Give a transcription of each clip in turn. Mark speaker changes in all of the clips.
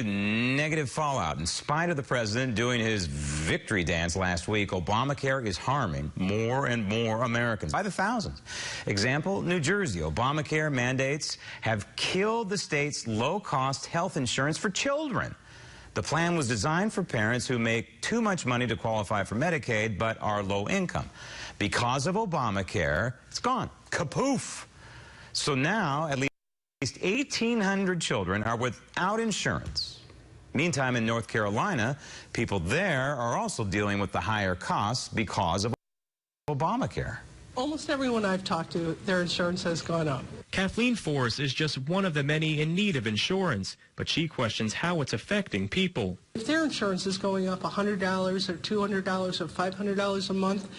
Speaker 1: Negative fallout. In spite of the president doing his victory dance last week, Obamacare is harming more and more Americans by the thousands. Example, New Jersey. Obamacare mandates have killed the state's low-cost health insurance for children. The plan was designed for parents who make too much money to qualify for Medicaid but are low income. Because of Obamacare, it's gone. Kapoof. So now, at least 1,800 children are without insurance. Meantime, in North Carolina, people there are also dealing with the higher costs because of Obamacare.
Speaker 2: Almost everyone I've talked to, their insurance has gone up.
Speaker 3: Kathleen Forrest is just one of the many in need of insurance, but she questions how it's affecting people.
Speaker 2: If their insurance is going up $100 or $200 or $500 a month,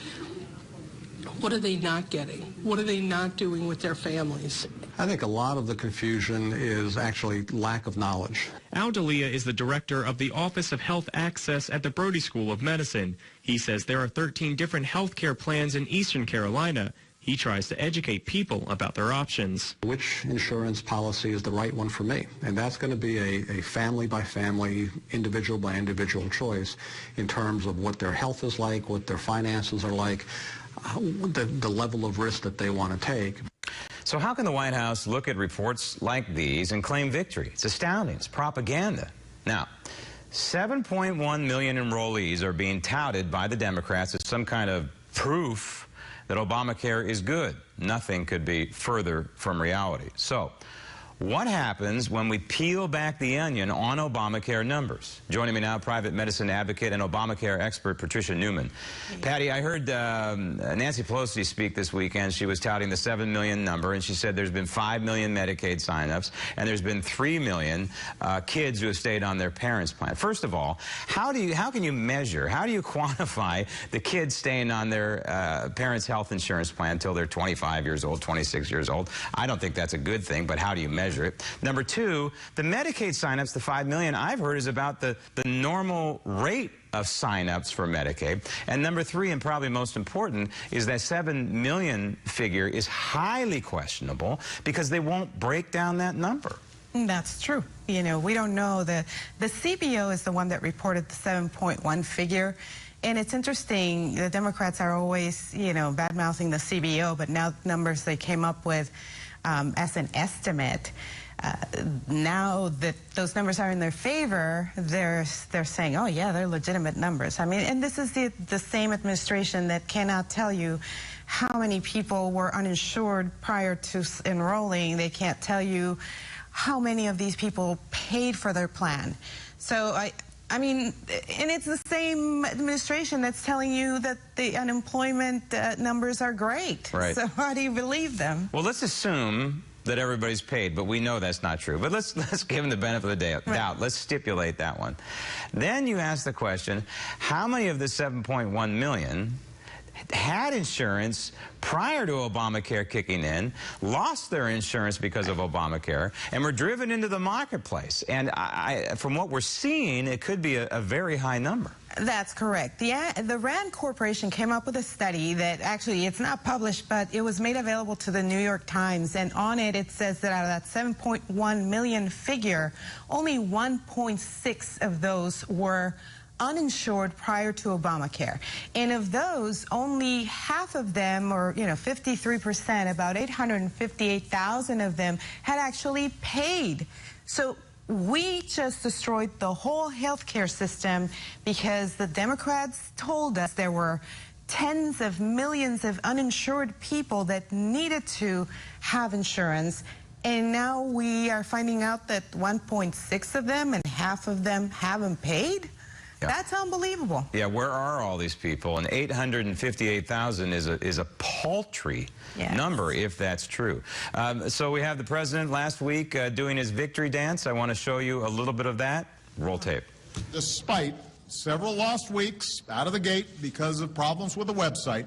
Speaker 2: what are they not getting? What are they not doing with their families?
Speaker 4: I think a lot of the confusion is actually lack of knowledge.
Speaker 3: Al Dalia is the director of the Office of Health Access at the Brody School of Medicine. He says there are 13 different health care plans in Eastern Carolina. He tries to educate people about their options.
Speaker 4: Which insurance policy is the right one for me? And that's going to be a family-by-family, individual-by-individual choice in terms of what their health is like, what their finances are like, the level of risk that they want to take.
Speaker 1: So how can the White House look at reports like these and claim victory? It's astounding. It's propaganda. Now, 7.1 million enrollees are being touted by the Democrats as some kind of proof that Obamacare is good. Nothing could be further from reality. So, what happens when we peel back the onion on Obamacare numbers? Joining me now, private medicine advocate and Obamacare expert Patricia Newman. Patty, I heard Nancy Pelosi speak this weekend. She was touting the 7 million number, and she said there's been 5 million Medicaid signups, and there's been 3 million kids who have stayed on their parents' plan. First of all, how can you measure, how do you quantify the kids staying on their parents' health insurance plan until they're 25 years old, 26 years old? I don't think that's a good thing, but how do you measure it? Number two, the Medicaid signups, the 5 million, I've heard is about the normal rate of signups for Medicaid. And number three, and probably most important, is that 7 million figure is highly questionable because they won't break down that number.
Speaker 5: That's true. You know, we don't know. The CBO is the one that reported the 7.1 figure. And it's interesting, the Democrats are always, you know, bad-mouthing the CBO, but now the numbers they came up with as an estimate, now that those numbers are in their favor, they're saying, oh yeah, they're legitimate numbers. I mean, and this is the same administration that cannot tell you how many people were uninsured prior to enrolling. They can't tell you how many of these people paid for their plan. So I mean, and it's the same administration that's telling you that the unemployment numbers are great.
Speaker 1: Right.
Speaker 5: So how do you believe them?
Speaker 1: Well, let's assume that everybody's paid, but we know that's not true. But let's give them the benefit of the doubt. Right. Let's stipulate that one. Then you ask the question, how many of the 7.1 million had insurance prior to Obamacare kicking in, lost their insurance because of Obamacare, and were driven into the marketplace? And from what we're seeing, it could be a very high number.
Speaker 5: That's correct. The RAND Corporation came up with a study that actually, it's not published, but it was made available to the New York Times, and on it, it says that out of that 7.1 million figure, only 1.6 of those were uninsured prior to Obamacare. And of those, only half of them, or 53%, about 858,000 of them, had actually paid. So we just destroyed the whole healthcare system because the Democrats told us there were tens of millions of uninsured people that needed to have insurance. And now we are finding out that 1.6 of them and half of them haven't paid. Yeah. That's unbelievable.
Speaker 1: Yeah, where are all these people? And 858,000 is a paltry number, if that's true. So we have the president last week doing his victory dance. I want to show you a little bit of that. Roll tape.
Speaker 6: Despite several lost weeks out of the gate because of problems with the website,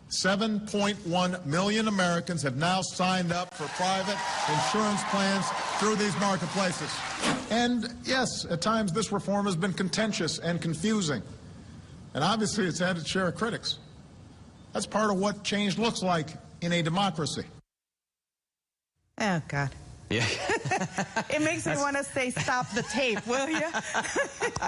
Speaker 6: 7.1 million Americans have now signed up for private insurance plans through these marketplaces. And yes, at times this reform has been contentious and confusing. And obviously it's had its share of critics. That's part of what change looks like in a democracy.
Speaker 5: Oh, God.
Speaker 1: Yeah.
Speaker 5: It makes me want to say, stop the tape, will you?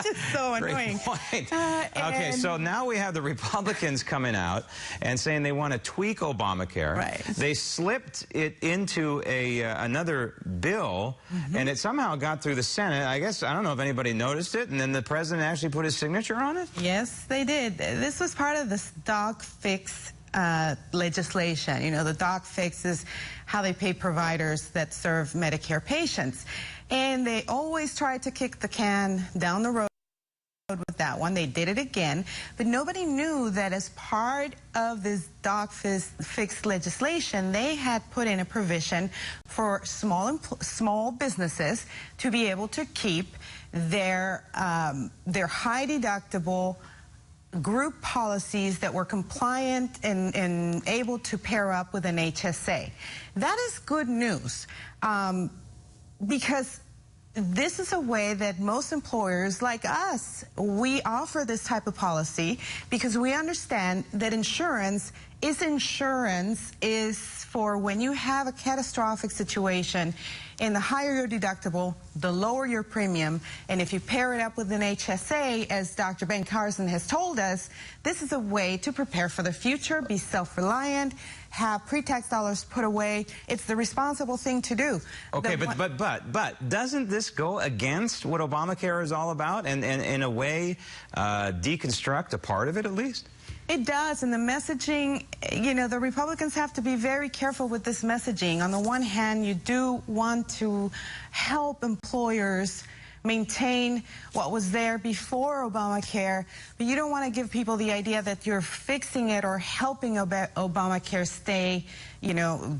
Speaker 5: Just so annoying.
Speaker 1: Great point. Okay, so now we have the Republicans coming out and saying they want to tweak Obamacare.
Speaker 5: Right.
Speaker 1: They slipped it into another bill, and it somehow got through the Senate. I guess, I don't know if anybody noticed it, and then the president actually put his signature on it?
Speaker 5: Yes, they did. This was part of this dog fix legislation. You know, the dog fix is how they pay providers that serve Medicare patients. And they always try to kick the can down the road with that one. They did it again, but nobody knew that as part of this dog fix legislation, they had put in a provision for small businesses to be able to keep their high deductible group policies that were compliant and able to pair up with an HSA. That is good news, because this is a way that most employers like us, we offer this type of policy because we understand that insurance is for when you have a catastrophic situation, and the higher your deductible, the lower your premium. And if you pair it up with an HSA, as Dr. Ben Carson has told us, this is a way to prepare for the future, be self-reliant, have pre-tax dollars put away. It's the responsible thing to do.
Speaker 1: Okay, but doesn't this go against what Obamacare is all about, and in a way deconstruct a part of it at least?
Speaker 5: It does, and the messaging, you know, the Republicans have to be very careful with this messaging. On the one hand, you do want to help employers maintain what was there before Obamacare, but you don't want to give people the idea that you're fixing it or helping Obamacare stay, you know,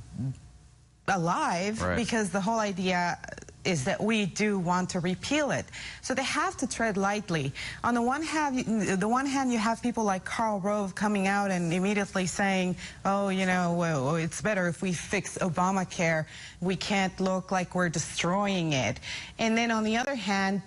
Speaker 5: alive,
Speaker 1: right,
Speaker 5: because the whole idea is that we do want to repeal it. So they have to tread lightly. On the one hand, you have people like Karl Rove coming out and immediately saying, oh, you know, well, it's better if we fix Obamacare. We can't look like we're destroying it. And then on the other hand,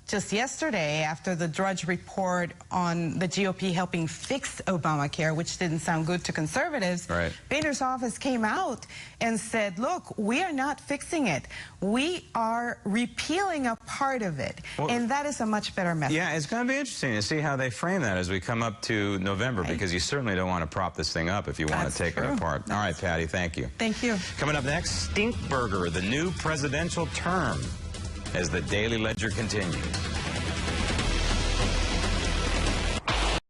Speaker 5: just yesterday, after the Drudge report on the GOP helping fix Obamacare, which didn't sound good to conservatives,
Speaker 1: right,
Speaker 5: Boehner's office came out and said, look, we are not fixing it. We are repealing a part of it. Well, and that is a much better message.
Speaker 1: Yeah, it's going to be interesting to see how they frame that as we come up to November, right, because you certainly don't want to prop this thing up if you want to take it apart. All right, Patty, thank you.
Speaker 5: Thank you.
Speaker 1: Coming up next, Stinkburger, the new presidential term, as the Daily Ledger continues.